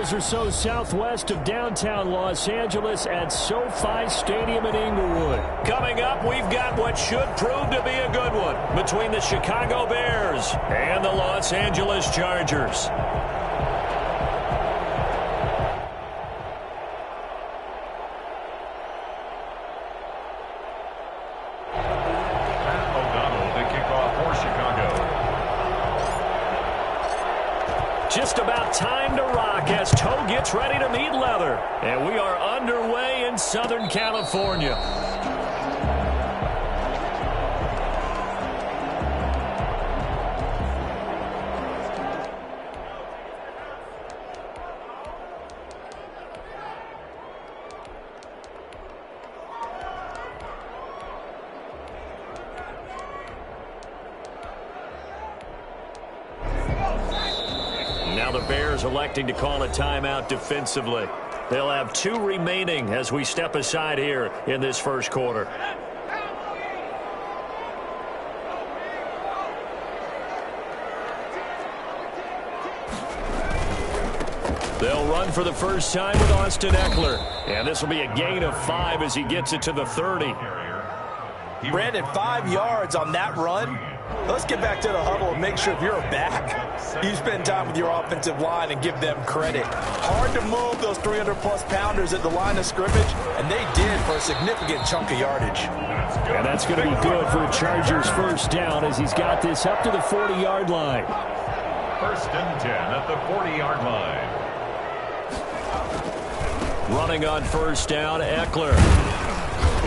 miles or so southwest of downtown Los Angeles at SoFi Stadium in Inglewood. Coming up, we've got what should prove to be a good one between the Chicago Bears and the Los Angeles Chargers. Just about time to rock as toe gets ready to meet leather. And we are underway in Southern California. Now the Bears electing to call a timeout defensively. They'll have 2 remaining as we step aside here in this first quarter. They'll run for the first time with Austin Eckler. And this will be a gain of 5 as he gets it to the 30. Brandon, 5 yards on that run. Let's get back to the huddle and make sure if you're a back, you spend time with your offensive line and give them credit. Hard to move those 300-plus pounders at the line of scrimmage, and they did for a significant chunk of yardage. And that's going to be good for a Chargers first down as he's got this up to the 40-yard line. First and 10 at the 40-yard line. Running on first down, Eckler.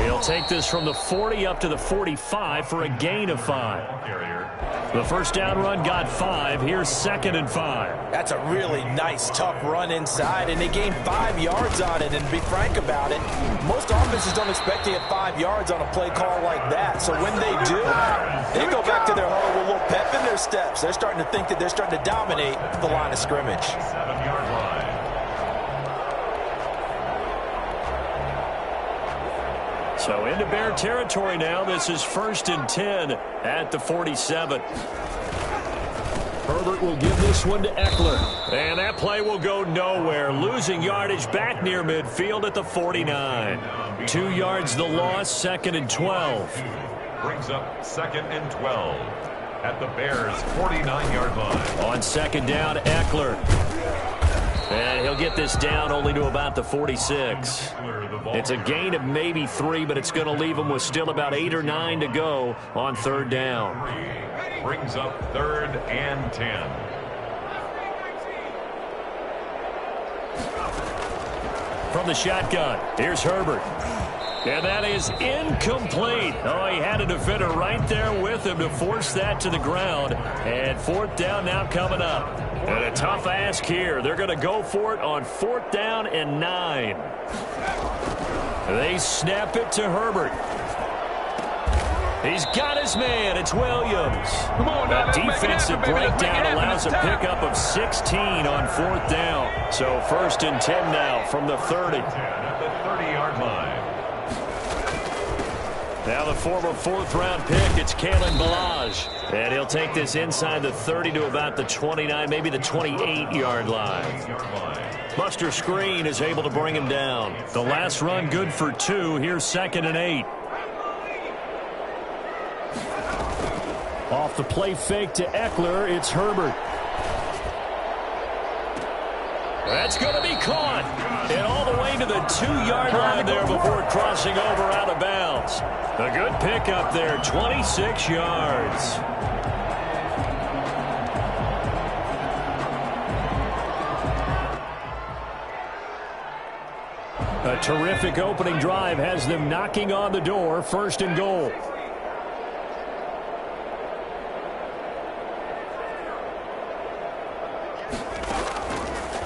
He'll take this from the 40 up to the 45 for a gain of 5. The first down run got 5. Here's 2nd and 5. That's a really nice, tough run inside, and they gained 5 yards on it. And to be frank about it, most offenses don't expect to get 5 yards on a play call like that. So when they do, they go back to their huddle with a little pep in their steps. They're starting to think that they're starting to dominate the line of scrimmage. 7-yard line. So into Bear territory now. This is 1st and 10 at the 47. Herbert will give this one to Eckler. And that play will go nowhere. Losing yardage back near midfield at the 49. 2 yards the loss, 2nd and 12. Brings up 2nd and 12 at the Bears' 49-yard line. On 2nd down, Eckler. And he'll get this down only to about the 46. It's a gain of maybe 3, but it's going to leave him with still about 8 or 9 to go on 3rd down. Brings up 3rd and 10. From the shotgun, here's Herbert. And that is incomplete. Oh, he had a defender right there with him to force that to the ground. And 4th down now coming up. And a tough ask here. They're going to go for it on 4th down and 9. They snap it to Herbert. He's got his man. It's Williams. A defensive breakdown allows a pickup of 16 on 4th down. So 1st and 10 now from the 30. At the 30-yard line. Now the former 4th-round pick, it's Kalen Ballage. And he'll take this inside the 30 to about the 29, maybe the 28-yard line. Buster Screen is able to bring him down. The last run good for 2. Here's 2nd and 8. Off the play fake to Eckler, it's Herbert. That's going to be caught. And all the way to the 2-yard line there before crossing over out of bounds. A good pickup there, 26 yards. A terrific opening drive has them knocking on the door, 1st and goal.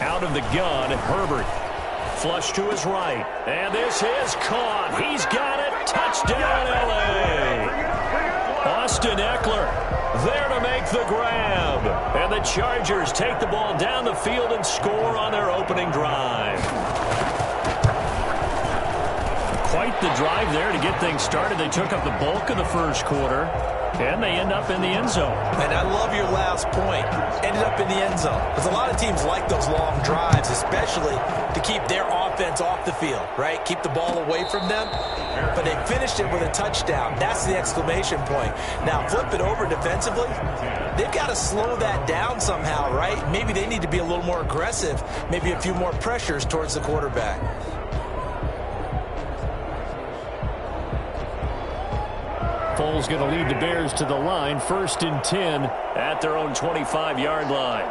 Out of the gun, Herbert. Flush to his right. And this is caught. He's got it. Touchdown, L.A. Austin Eckler there to make the grab. And the Chargers take the ball down the field and score on their opening drive. Quite the drive there to get things started. They took up the bulk of the first quarter, and they end up in the end zone. And I love your last point. Ended up in the end zone. Because a lot of teams like those long drives, especially to keep their offense off the field, right? Keep the ball away from them. But they finished it with a touchdown. That's the exclamation point. Now, flip it over defensively. They've got to slow that down somehow, right? Maybe they need to be a little more aggressive. Maybe a few more pressures towards the quarterback. Foles going to lead the Bears to the line. 1st and 10 at their own 25-yard line.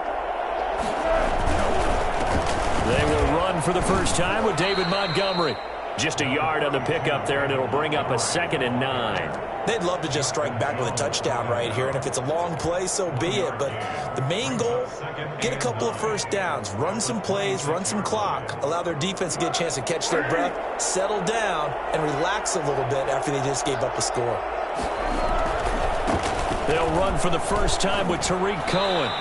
They will run for the first time with David Montgomery. Just a yard on the pickup there, and it'll bring up a 2nd and 9. They'd love to just strike back with a touchdown right here, and if it's a long play, so be it. But the main goal, get a couple of first downs, run some plays, run some clock, allow their defense to get a chance to catch their breath, settle down, and relax a little bit after they just gave up a score. They'll run for the first time with Tariq Cohen.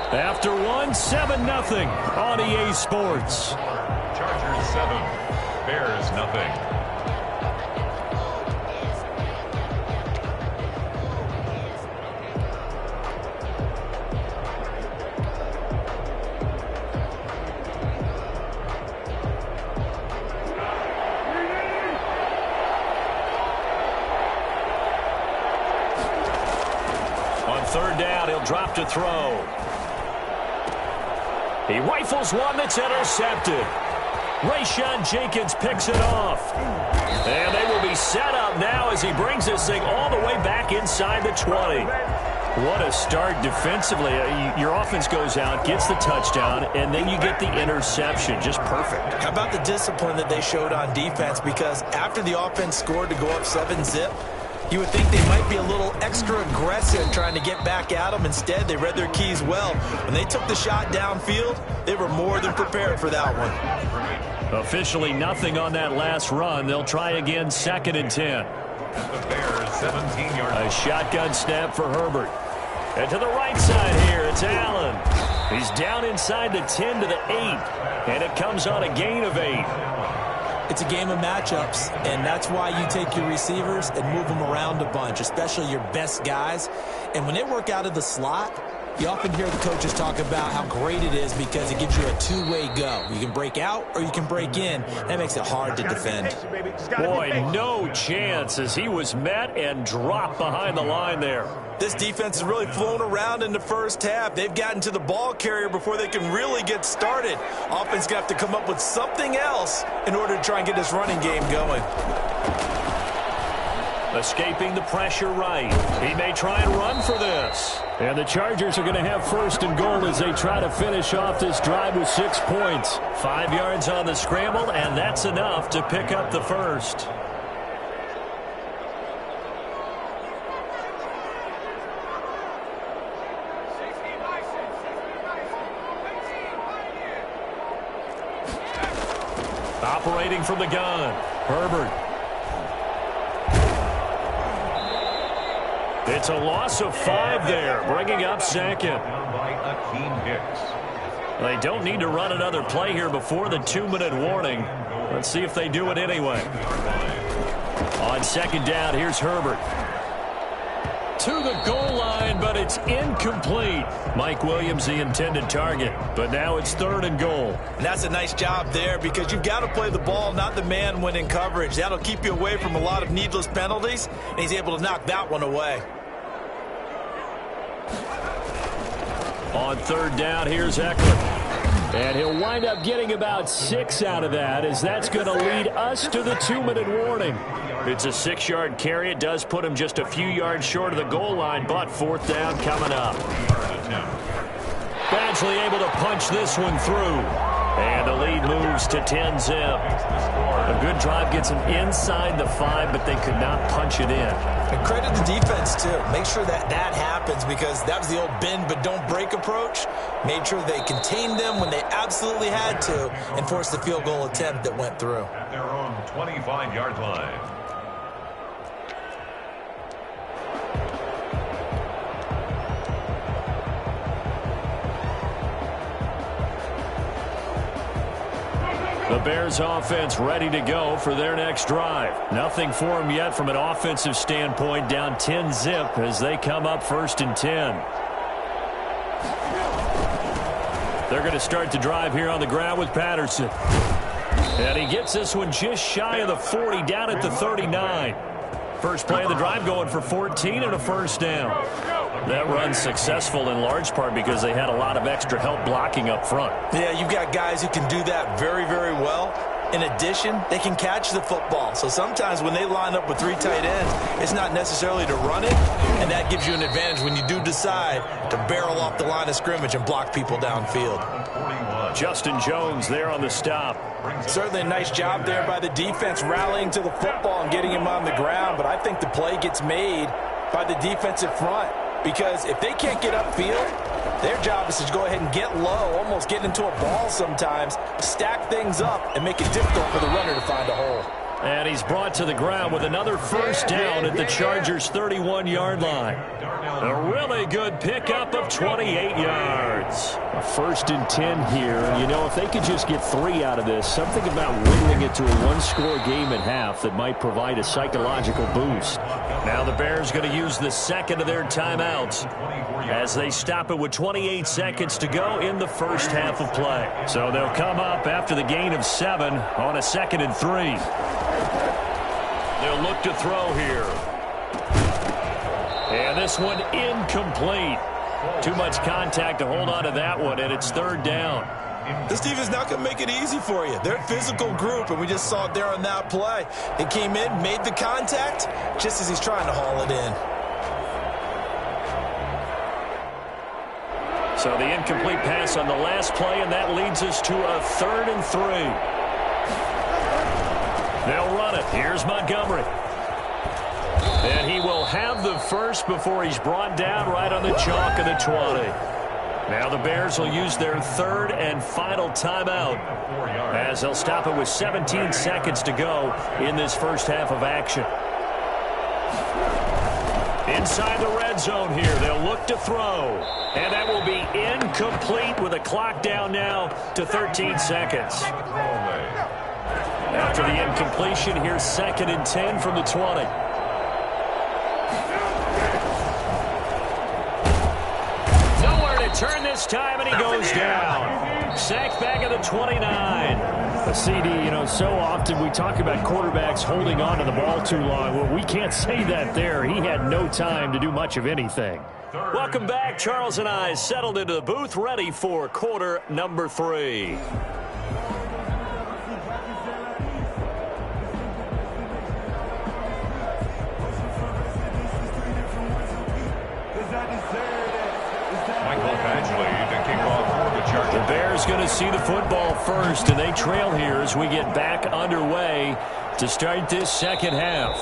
After one, 7-0 on EA Sports. Chargers 7, Bears nothing. On 3rd down, he'll drop to throw. He rifles one that's intercepted. Rayshon Jenkins picks it off. And they will be set up now as he brings this thing all the way back inside the 20. What a start defensively. Your offense goes out, gets the touchdown, and then you get the interception. Just perfect. How about the discipline that they showed on defense? Because after the offense scored to go up 7-zip, you would think they might be a little extra aggressive trying to get back at them. Instead, they read their keys well. When they took the shot downfield, they were more than prepared for that one. Officially nothing on that last run. They'll try again, 2nd and 10. The Bears 17-yard line. A shotgun snap for Herbert. And to the right side here, it's Allen. He's down inside the 10 to the 8. And it comes on a gain of 8. It's a game of matchups, and that's why you take your receivers and move them around a bunch, especially your best guys. And when they work out of the slot, you often hear the coaches talk about how great it is because it gives you a two-way go. You can break out or you can break in. That makes it hard to defend. Boy, no chance as he was met and dropped behind the line there. This defense has really flown around in the first half. They've gotten to the ball carrier before they can really get started. Offense going to have to come up with something else in order to try and get this running game going. Escaping the pressure right. He may try and run for this. And the Chargers are going to have 1st and goal as they try to finish off this drive with 6 points. 5 yards on the scramble, and that's enough to pick up the first. Operating from the gun, Herbert. It's a loss of 5 there, bringing up 2nd. Down by Akeem Hicks. They don't need to run another play here before the 2-minute warning. Let's see if they do it anyway. On 2nd down, here's Herbert. To the goal line, but it's incomplete. Mike Williams, the intended target, but now it's 3rd and goal. And that's a nice job there because you've got to play the ball, not the man when in coverage. That'll keep you away from a lot of needless penalties, and he's able to knock that one away. On 3rd down, here's Eckler. And he'll wind up getting about 6 out of that, as that's going to lead us to the 2-minute warning. It's a 6-yard carry. It does put him just a few yards short of the goal line, but 4th down coming up. Badgley able to punch this one through. And the lead moves to 10-zip. A good drive gets them inside the 5, but they could not punch it in. And credit the defense, too. Make sure that that happens because that was the old bend but don't break approach. Made sure they contained them when they absolutely had to and forced the field goal attempt that went through. At their own 25-yard line. The Bears offense ready to go for their next drive. Nothing for them yet from an offensive standpoint, down 10-zip as they come up 1st and 10. They're going to start the drive here on the ground with Patterson. And he gets this one just shy of the 40, down at the 39. First play of the drive going for 14 and a first down. That run's successful in large part because they had a lot of extra help blocking up front. Yeah, you've got guys who can do that very, very well. In addition, they can catch the football. So sometimes when they line up with 3 tight ends, it's not necessarily to run it, and that gives you an advantage when you do decide to barrel off the line of scrimmage and block people downfield. Justin Jones there on the stop. Certainly a nice job there by the defense rallying to the football and getting him on the ground, but I think the play gets made by the defensive front because if they can't get upfield, their job is to go ahead and get low, almost get into a ball sometimes, stack things up, and make it difficult for the runner to find a hole. And he's brought to the ground with another first down at the Chargers' 31-yard line. A really good pickup of 28 yards. A 1st and 10 here. You know, if they could just get 3 out of this, something about whittling it to a 1-score game at half that might provide a psychological boost. Now the Bears going to use the second of their timeouts as they stop it with 28 seconds to go in the first half of play. So they'll come up after the gain of 7 on a 2nd and 3. They'll look to throw here. And this one incomplete. Too much contact to hold on to that one, and it's 3rd down. This defense not going to make it easy for you. They're a physical group, and we just saw it there on that play. They came in, made the contact, just as he's trying to haul it in. So the incomplete pass on the last play, and that leads us to a 3rd and 3. They'll run it. Here's Montgomery. And he will have the first before he's brought down right on the chalk of the 20. Now the Bears will use their 3rd and final timeout as they'll stop it with 17 seconds to go in this first half of action. Inside the red zone here, they'll look to throw. And that will be incomplete with a clock down now to 13 seconds. After the incompletion, here's 2nd and 10 from the 20. Nowhere to turn this time, and he goes down. Sacked back at the 29. A CD, you know, so often we talk about quarterbacks holding on to the ball too long. Well, we can't say that there. He had no time to do much of anything. Welcome back. Charles and I settled into the booth, ready for quarter number 3. The Bears going to see the football first, and they trail here as we get back underway to start this second half.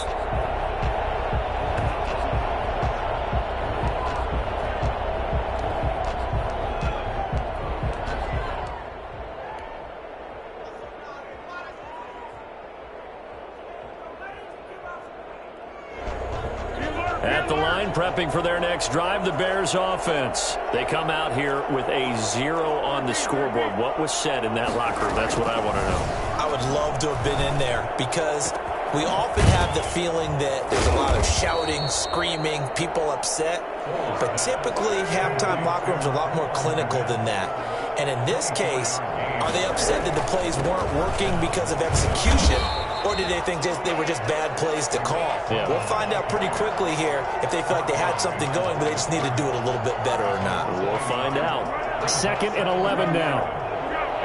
At the line, prepping for their next drive, the Bears offense. They come out here with a 0 on the scoreboard. What was said in that locker room? That's what I want to know. I would love to have been in there because we often have the feeling that there's a lot of shouting, screaming, people upset. But typically, halftime locker rooms are a lot more clinical than that. And in this case, are they upset that the plays weren't working because of execution? Or did they think they were just bad plays to call? Yeah. We'll find out pretty quickly here if they feel like they had something going, but they just need to do it a little bit better or not. We'll find out. 2nd and 11 now.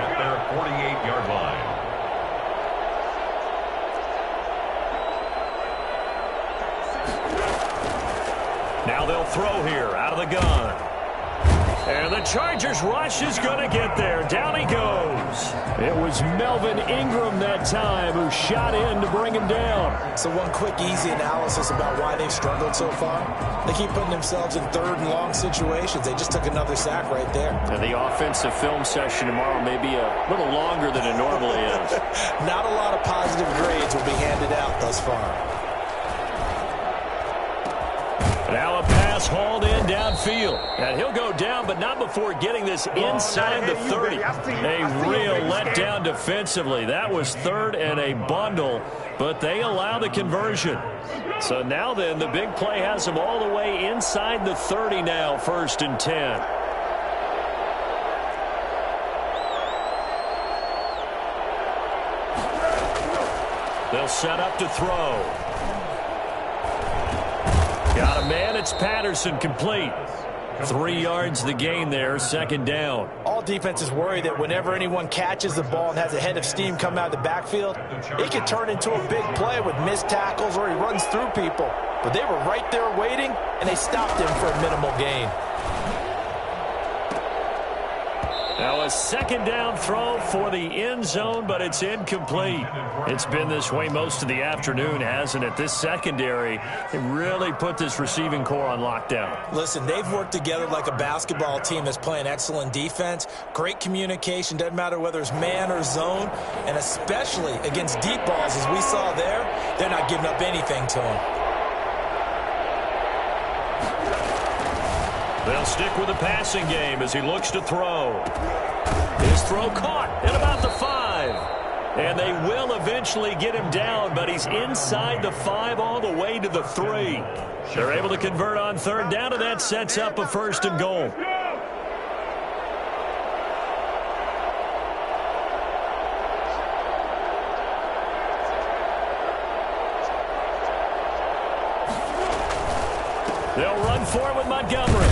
At their 48-yard line. Now they'll throw here out of the gun. And the Chargers rush is going to get there. Down he goes. It was Melvin Ingram that time who shot in to bring him down. So one quick, easy analysis about why they've struggled so far. They keep putting themselves in 3rd and long situations. They just took another sack right there. And the offensive film session tomorrow may be a little longer than it normally is. Not a lot of positive grades will be handed out thus far. Now a pass hauled in downfield. And he'll go down, but not before getting this inside the 30. A real letdown defensively. That was third and a bundle, but they allow the conversion. So now then, the big play has them all the way inside the 30 now, 1st and 10. They'll set up to throw. Got a man, it's Patterson, complete. 3 yards the gain there, 2nd down. All defenses worry that whenever anyone catches the ball and has a head of steam come out of the backfield, it can turn into a big play with missed tackles or he runs through people. But they were right there waiting, and they stopped him for a minimal gain. Now a 2nd down throw for the end zone, but it's incomplete. It's been this way most of the afternoon, hasn't it? This secondary, it really put this receiving core on lockdown. Listen, they've worked together like a basketball team that's playing excellent defense. Great communication, doesn't matter whether it's man or zone, and especially against deep balls, as we saw there, they're not giving up anything to them. They'll stick with the passing game as he looks to throw. His throw caught at about the 5. And they will eventually get him down, but he's inside the 5 all the way to the 3. They're able to convert on 3rd down, and that sets up a 1st and goal. They'll run for it with Montgomery.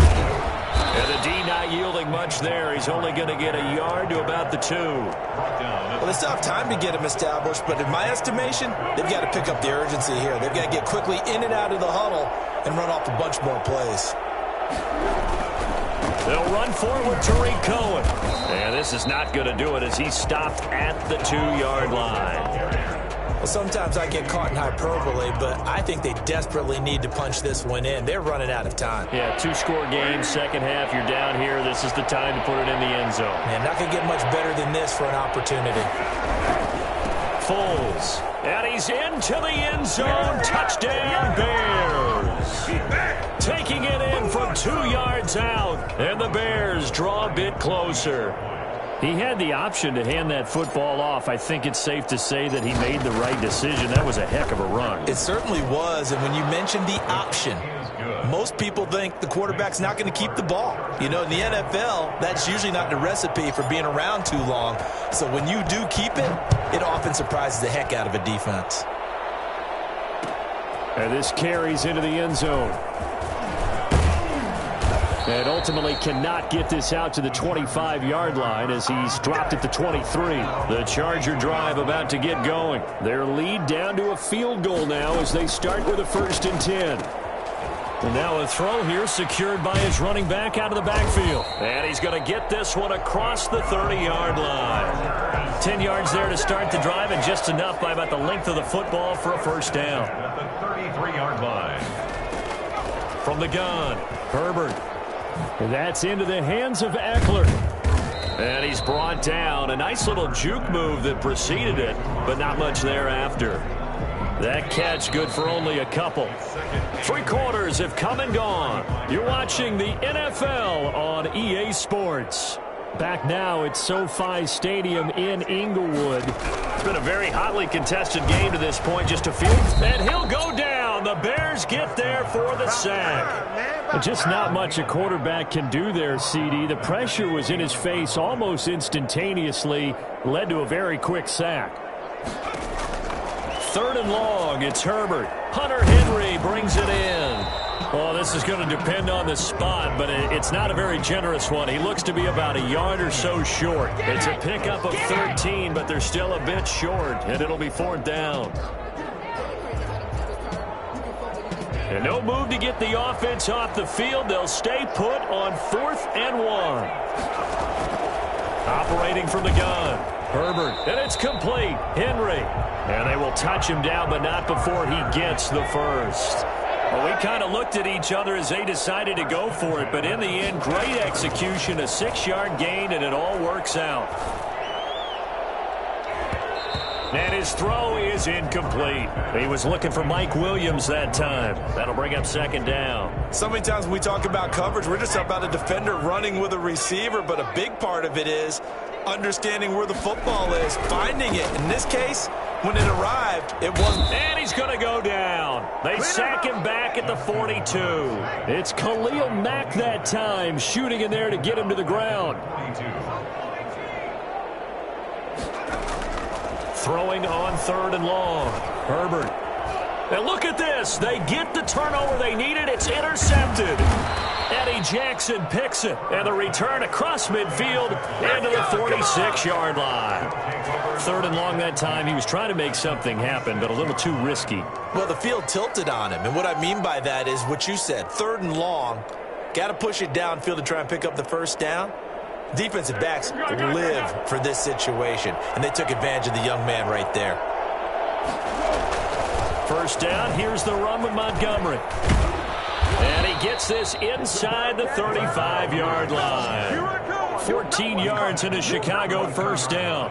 And the D not yielding much there. He's only going to get a yard to about the 2. Well, they still have time to get him established, but in my estimation, they've got to pick up the urgency here. They've got to get quickly in and out of the huddle and run off a bunch more plays. They'll run forward with Tariq Cohen. And this is not going to do it as he's stopped at the 2-yard line. Well, sometimes I get caught in hyperbole, but I think they desperately need to punch this one in. They're running out of time. Yeah, 2-score game, 2nd half, you're down here. This is the time to put it in the end zone. Man, not going to get much better than this for an opportunity. Foles, and he's into the end zone. Touchdown, Bears. Taking it in from 2 yards out, and the Bears draw a bit closer. He had the option to hand that football off. I think it's safe to say that he made the right decision. That was a heck of a run. It certainly was, and when you mentioned the option, most people think the quarterback's not going to keep the ball. You know, in the NFL, that's usually not the recipe for being around too long. So when you do keep it, it often surprises the heck out of a defense. And this carries into the end zone. And ultimately cannot get this out to the 25-yard line as he's dropped at the 23. The Charger drive about to get going. Their lead down to a field goal now as they start with a 1st and 10. And now a throw here secured by his running back out of the backfield. And he's going to get this one across the 30-yard line. 10 yards there to start the drive, and just enough by about the length of the football for a 1st down. At the 33-yard line. From the gun, Herbert. And that's into the hands of Eckler. And he's brought down. A nice little juke move that preceded it, but not much thereafter. That catch good for only a couple. 3 quarters have come and gone. You're watching the NFL on EA Sports. Back now at SoFi Stadium in Inglewood. It's been a very hotly contested game to this point. Just a few. And he'll go down. The Bears get there for the sack. Just not much a quarterback can do there, CD. The pressure was in his face almost instantaneously. Led to a very quick sack. 3rd and long. It's Herbert. Hunter Henry brings it in. Well, this is going to depend on the spot, but it's not a very generous one. He looks to be about a yard or so short. It's a pickup of 13, but they're still a bit short, and it'll be 4th down. And no move to get the offense off the field. They'll stay put on 4th and 1. Operating from the gun. Herbert, and it's complete. Henry. And they will touch him down, but not before he gets the 1st. Well, we kind of looked at each other as they decided to go for it, but in the end, great execution, a 6-yard gain, and it all works out. And his throw is incomplete. He was looking for Mike Williams that time. That'll bring up second down. So many times when we talk about coverage, we're just about a defender running with a receiver, but a big part of it is understanding where the football is, finding it. In this case, when it arrived, it wasn't. And he's going to go down. They sack him back at the 42. It's Khalil Mack that time, shooting in there to get him to the ground. 22. Throwing on 3rd and long. Herbert. And look at this. They get the turnover they needed. It's intercepted. Eddie Jackson picks it. And the return across midfield into the 46-yard line. 3rd and long that time. He was trying to make something happen, but a little too risky. Well, the field tilted on him. And what I mean by that is what you said. 3rd and long. Got to push it downfield to try and pick up the first down. Defensive backs live for this situation, and they took advantage of the young man right there. First down, here's the run with Montgomery. And he gets this inside the 35-yard line. 14 yards in a Chicago first down.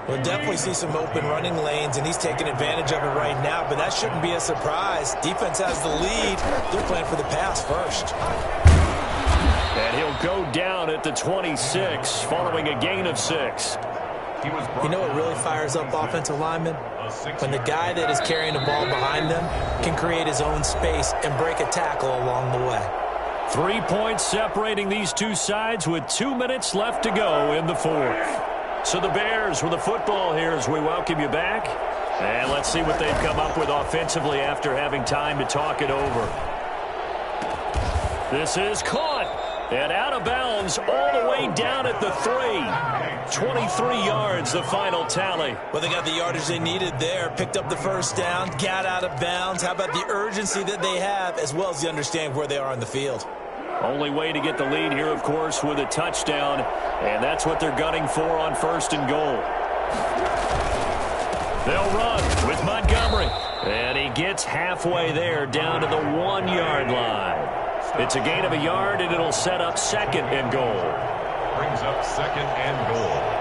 We'll definitely see some open running lanes, and he's taking advantage of it right now, but that shouldn't be a surprise. Defense has the lead. They're playing for the pass first. And he'll go down at the 26 following a gain of 6. You know what really fires up offensive linemen? When the guy that is carrying the ball behind them can create his own space and break a tackle along the way. 3 points separating these two sides with 2 minutes left to go in the 4th. So the Bears with the football here as we welcome you back. And let's see what they've come up with offensively after having time to talk it over. This is caught. And out of bounds all the way down at the 3. 23 yards, the final tally. Well, they got the yardage they needed there. Picked up the first down, got out of bounds. How about the urgency that they have, as well as the understanding where they are on the field? Only way to get the lead here, of course, with a touchdown. And that's what they're gunning for on 1st and goal. They'll run with Montgomery. And he gets halfway there down to the 1-yard line. It's a gain of a yard, and it'll set up 2nd and goal. Brings up 2nd and goal.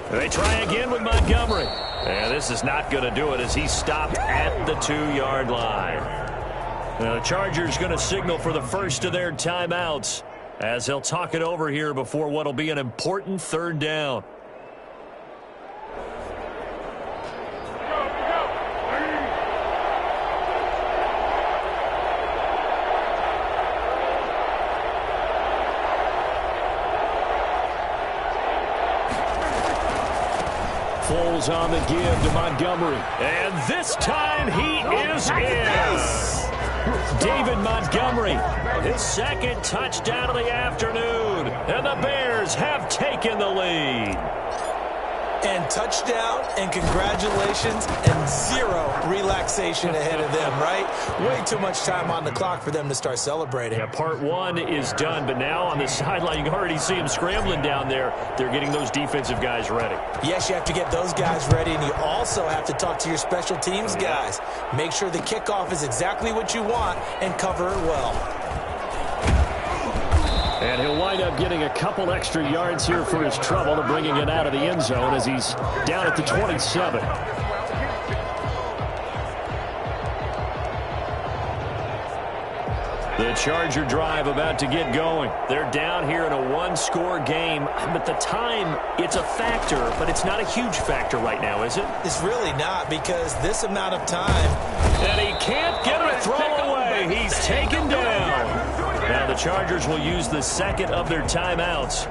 They try again with Montgomery. And this is not going to do it as he stopped at the 2-yard line. The Chargers going to signal for the first of their timeouts as they'll talk it over here before what will be an important 3rd down. Foles on the give to Montgomery. And this time he is in. David Montgomery, his 2nd touchdown of the afternoon. And the Bears have taken the lead. And touchdown and congratulations and 0 relaxation ahead of them, right? Way too much time on the clock for them to start celebrating. Yeah, part 1 is done, but now on the sideline, you can already see them scrambling down there. They're getting those defensive guys ready. Yes, you have to get those guys ready, and you also have to talk to your special teams guys. Make sure the kickoff is exactly what you want and cover it well. And he'll wind up getting a couple extra yards here for his trouble to bringing it out of the end zone as he's down at the 27. The Charger drive about to get going. They're down here in a 1-score game. But the time, it's a factor, but it's not a huge factor right now, is it? It's really not, because this amount of time. And he can't get a throw away. He's taken down. Now the Chargers will use the 2nd of their timeouts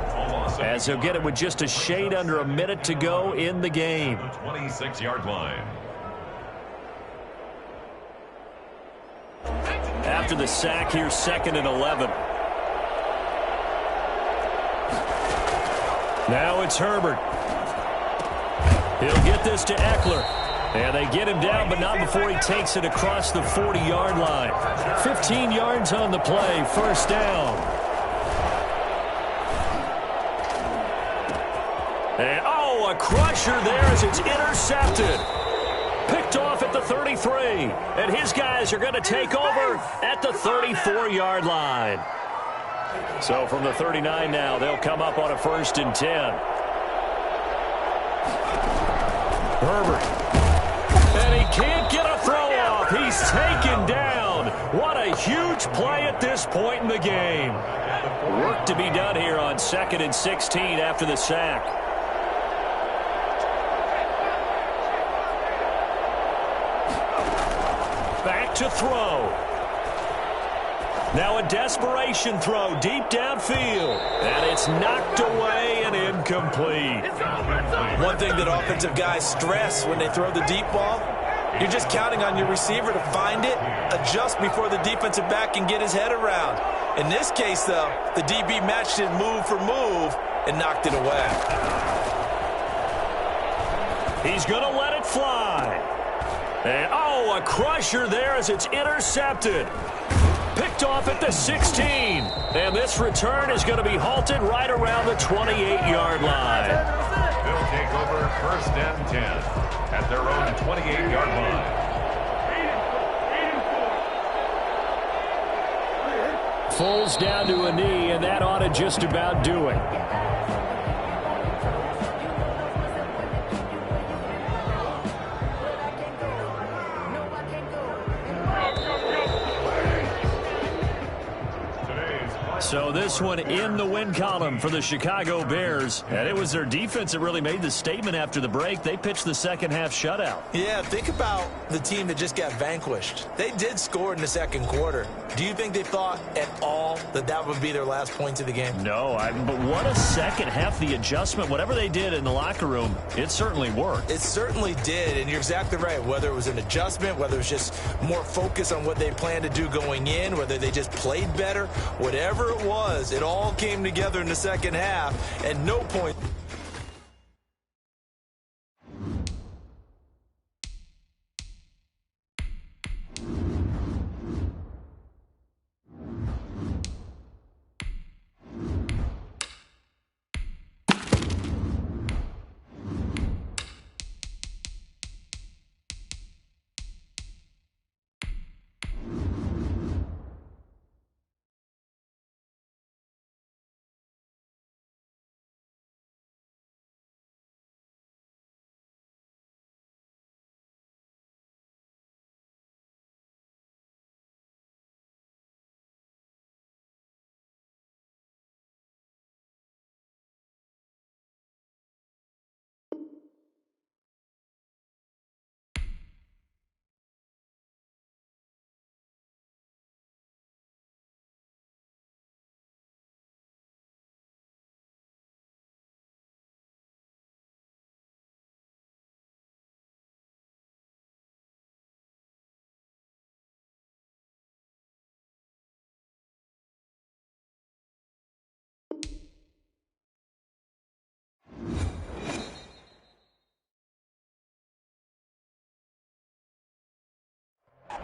as they'll get it with just a shade under a minute to go in the game. The 26-yard line. After the sack, here's 2nd and 11. Now it's Herbert. He'll get this to Eckler. And they get him down, but not before he takes it across the 40-yard line. 15 yards on the play, first down. And, oh, a crusher there as it's intercepted. Picked off at the 33. And his guys are going to take over at the 34-yard line. So from the 39 now, they'll come up on a 1st and 10. Herbert. And he can't get a throw off. He's taken down. What a huge play at this point in the game. Work to be done here on 2nd and 16 after the sack. Back to throw. Now a desperation throw deep downfield. And it's knocked away and incomplete. One thing that offensive guys stress when they throw the deep ball, you're just counting on your receiver to find it, adjust before the defensive back can get his head around. In this case, though, the DB matched it move for move and knocked it away. He's going to let it fly. And, oh, a crusher there as it's intercepted. Picked off at the 16. And this return is going to be halted right around the 28-yard line. They'll take over 1st and 10 at their own 28-yard line. Falls down to a knee, and that ought to just about do it. So this one in the win column for the Chicago Bears. And it was their defense that really made the statement after the break. They pitched the second half shutout. Yeah, think about the team that just got vanquished. They did score in the 2nd quarter. Do you think they thought at all that that would be their last points of the game? No, but what a second half. The adjustment, whatever they did in the locker room, it certainly worked. It certainly did, and you're exactly right. Whether it was an adjustment, whether it was just more focus on what they planned to do going in, whether they just played better, whatever it was, it all came together in the second half, and no point.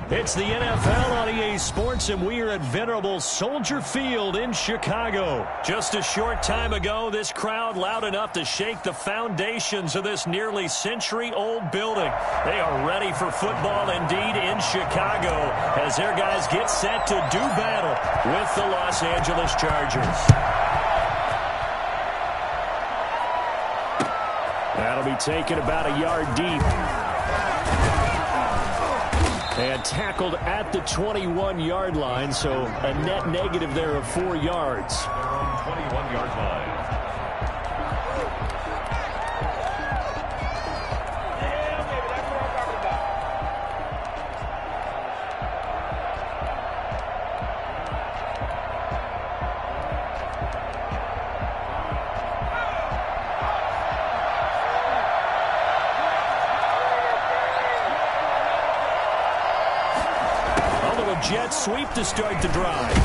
It's the NFL on EA Sports, and we are at venerable Soldier Field in Chicago. Just a short time ago, this crowd loud enough to shake the foundations of this nearly century-old building. They are ready for football indeed in Chicago as their guys get set to do battle with the Los Angeles Chargers. That'll be taken about a yard deep. And tackled at the 21-yard line, so a net negative there of 4 yards. 21-yard line. Jet sweep to start the drive.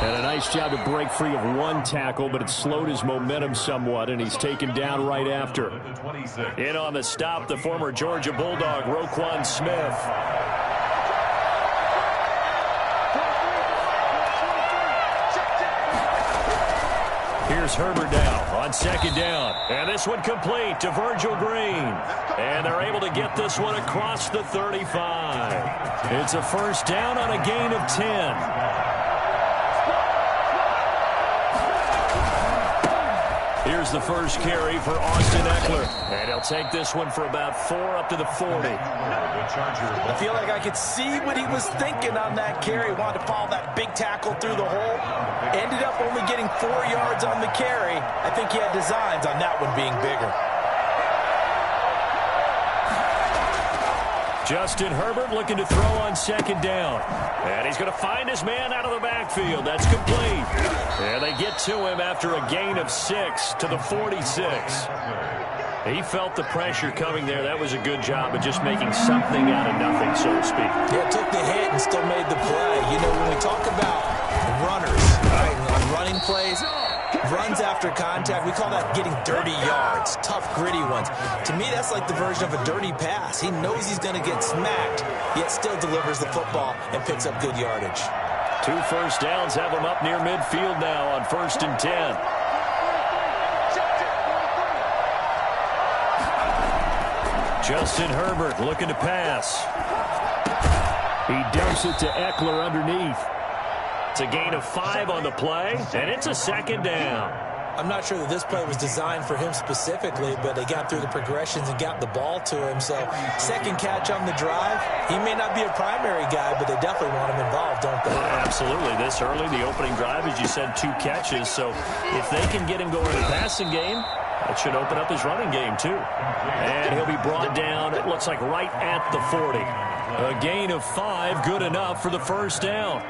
And a nice nice job to break free of one tackle, but it slowed his momentum somewhat, and he's taken down right after. In on the stop, the former Georgia Bulldog, Roquan Smith. Here's Herbert now on second down. And this one complete to Virgil Green. And they're able to get this one across the 35. It's a first down on a gain of 10. Here's the first carry for Austin Eckler. And he'll take this one for about 4 up to the 40. I feel like I could see what he was thinking on that carry. Wanted to follow that big tackle through the hole. Ended up only getting 4 yards on the carry. I think he had designs on that one being bigger. Justin Herbert looking to throw on second down. And he's going to find his man out of the backfield. That's complete. And they get to him after a gain of 6 to the 46. He felt the pressure coming there. That was a good job of just making something out of nothing, so to speak. Yeah, took the hit and still made the play. You know, when we talk about runners, right, on running plays, runs after contact, we call that getting dirty yards, tough, gritty ones. To me, that's like the version of a dirty pass. He knows he's going to get smacked, yet still delivers the football and picks up good yardage. 2 first downs have him up near midfield now on 1st and 10. Justin Herbert looking to pass. He dumps it to Eckler underneath. It's a gain of 5 on the play, and it's a second down. I'm not sure that this play was designed for him specifically, but they got through the progressions and got the ball to him. So, second catch on the drive. He may not be a primary guy, but they definitely want him involved, don't they? Absolutely. This early, the opening drive, as you said, 2 catches. So, if they can get him going in the passing game, that should open up his running game, too. And he'll be brought down, it looks like, right at the 40. A gain of 5, good enough for the first down.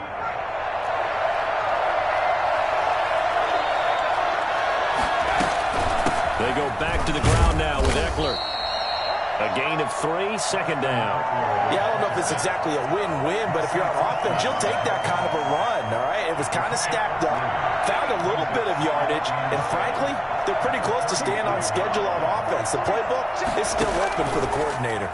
They go back to the ground now with Eckler. A gain of 3, second down. Yeah, I don't know if it's exactly a win-win, but if you're on offense, you'll take that kind of a run, all right? It was kind of stacked up, found a little bit of yardage, and frankly, they're pretty close to staying on schedule on offense. The playbook is still open for the coordinator.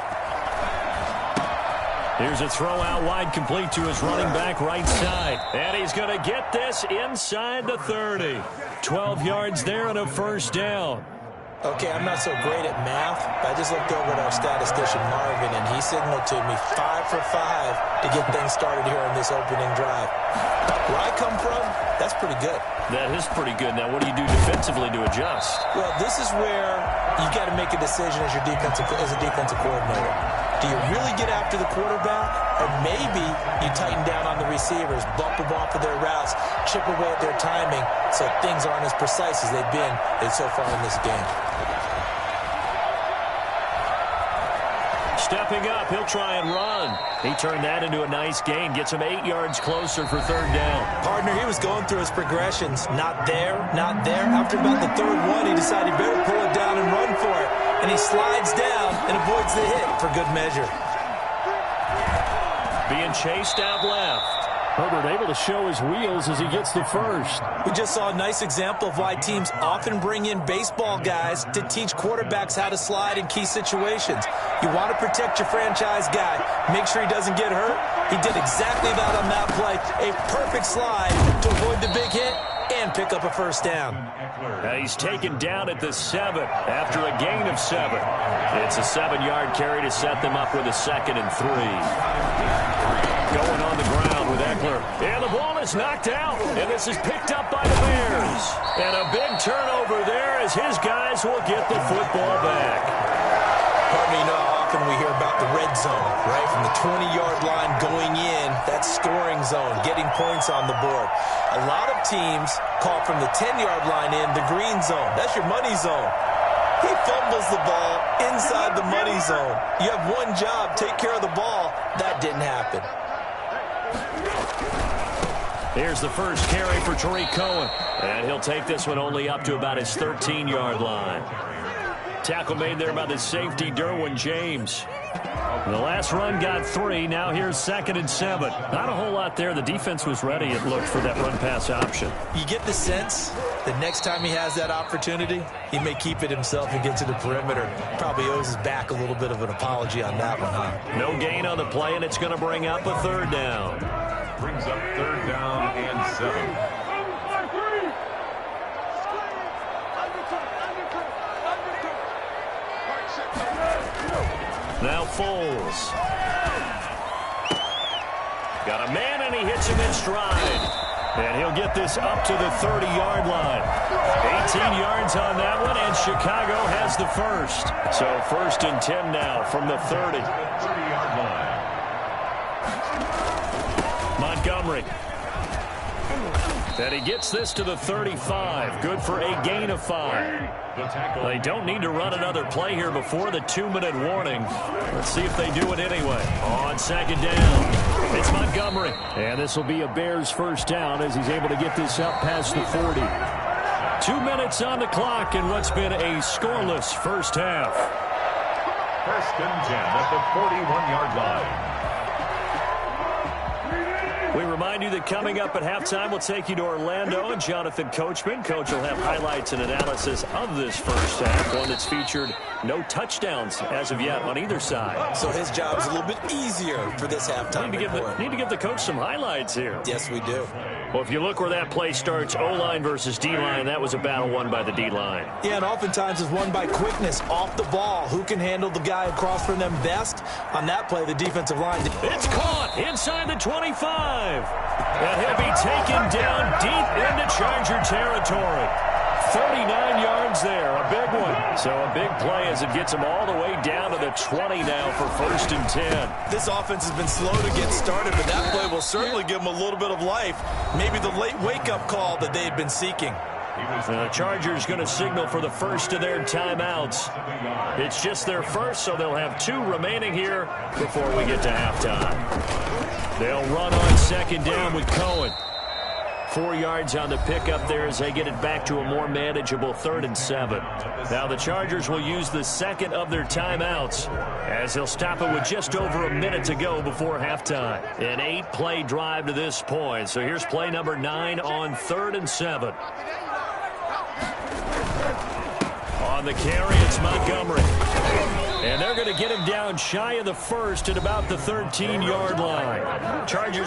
Here's a throw out wide, complete to his running back right side. And he's going to get this inside the 30. 12 yards there and a first down. Okay, I'm not so great at math, but I just looked over at our statistician, Marvin, and he signaled to me 5 for 5 to get things started here on this opening drive. Where I come from, that's pretty good. That is pretty good. Now, what do you do defensively to adjust? Well, this is where you got to make a decision as a defensive coordinator. Do you really get after the quarterback, or maybe you tighten down on the receivers, bump them off of their routes, chip away at their timing, so things aren't as precise as they've been so far in this game? Stepping up, he'll try and run. He turned that into a nice gain, gets him 8 yards closer for third down. Partner, he was going through his progressions. Not there, not there. After about the third one, he decided he better pull it down and run for it. And he slides down and avoids the hit for good measure. Being chased out left. Herbert able to show his wheels as he gets the first. We just saw a nice example of why teams often bring in baseball guys to teach quarterbacks how to slide in key situations. You want to protect your franchise guy. Make sure he doesn't get hurt. He did exactly that on that play. A perfect slide to avoid the big hit and pick up a first down. He's taken down at the 7 after a gain of 7. It's a 7-yard carry to set them up with a 2nd and 3. Going on the ground with Eckler. And the ball is knocked out. And this is picked up by the Bears. And a big turnover there as his guys will get the football back. Pardon me, you know how often we hear about the red zone, right? From the 20-yard line going in, that's scoring zone, getting points on the board. A lot of teams call from the 10-yard line in the green zone. That's your money zone. He fumbles the ball inside the money zone. You have one job, take care of the ball. That didn't happen. Here's the first carry for Tariq Cohen. And he'll take this one only up to about his 13-yard line. Tackle made there by the safety, Derwin James. The last run got 3. Now here's 2nd and 7. Not a whole lot there. The defense was ready, it looked, for that run-pass option. You get the sense that next time he has that opportunity, he may keep it himself and get to the perimeter. Probably owes his back a little bit of an apology on that one, huh? No gain on the play, and it's going to bring up a 3rd down. Brings up 3rd down and 7. Now Foles. Got a man, and he hits him in stride. And he'll get this up to the 30-yard line. 18 yards on that one, and Chicago has the first. So 1st and 10 now from the 30. 30-yard line. Montgomery. And he gets this to the 35. Good for a gain of 5. They don't need to run another play here before the 2-minute warning. Let's see if they do it anyway. On 2nd down, it's Montgomery. And this will be a Bears first down as he's able to get this up past the 40. 2 minutes on the clock in what's been a scoreless first half. 1st and 10 at the 41-yard line. We remind you that coming up at halftime, we'll take you to Orlando and Jonathan Coachman. Coach will have highlights and analysis of this first half, one that's featured no touchdowns as of yet on either side. So his job is a little bit easier for this halftime report. Need to give the coach some highlights here. Yes, we do. Well, if you look where that play starts, O-line versus D-line, that was a battle won by the D-line. Yeah, and oftentimes it's won by quickness off the ball. Who can handle the guy across from them best? On that play, the defensive line. It's caught inside the 25. And he'll be taken down deep into Charger territory. 39 yards there, a big one. So a big play as it gets him all the way down to the 20 now for 1st and 10. This offense has been slow to get started, but that play will certainly give them a little bit of life. Maybe the late wake-up call that they had been seeking. The Chargers going to signal for the first of their timeouts. It's just their first, so they'll have 2 remaining here before we get to halftime. They'll run on 2nd down with Cohen. 4 yards on the pickup there as they get it back to a more manageable 3rd and 7. Now the Chargers will use the second of their timeouts as they'll stop it with just over a minute to go before halftime. An 8-play drive to this point. So here's play number 9 on 3rd and 7. On the carry, it's Montgomery. And they're going to get him down shy of the 1st at about the 13-yard line. Chargers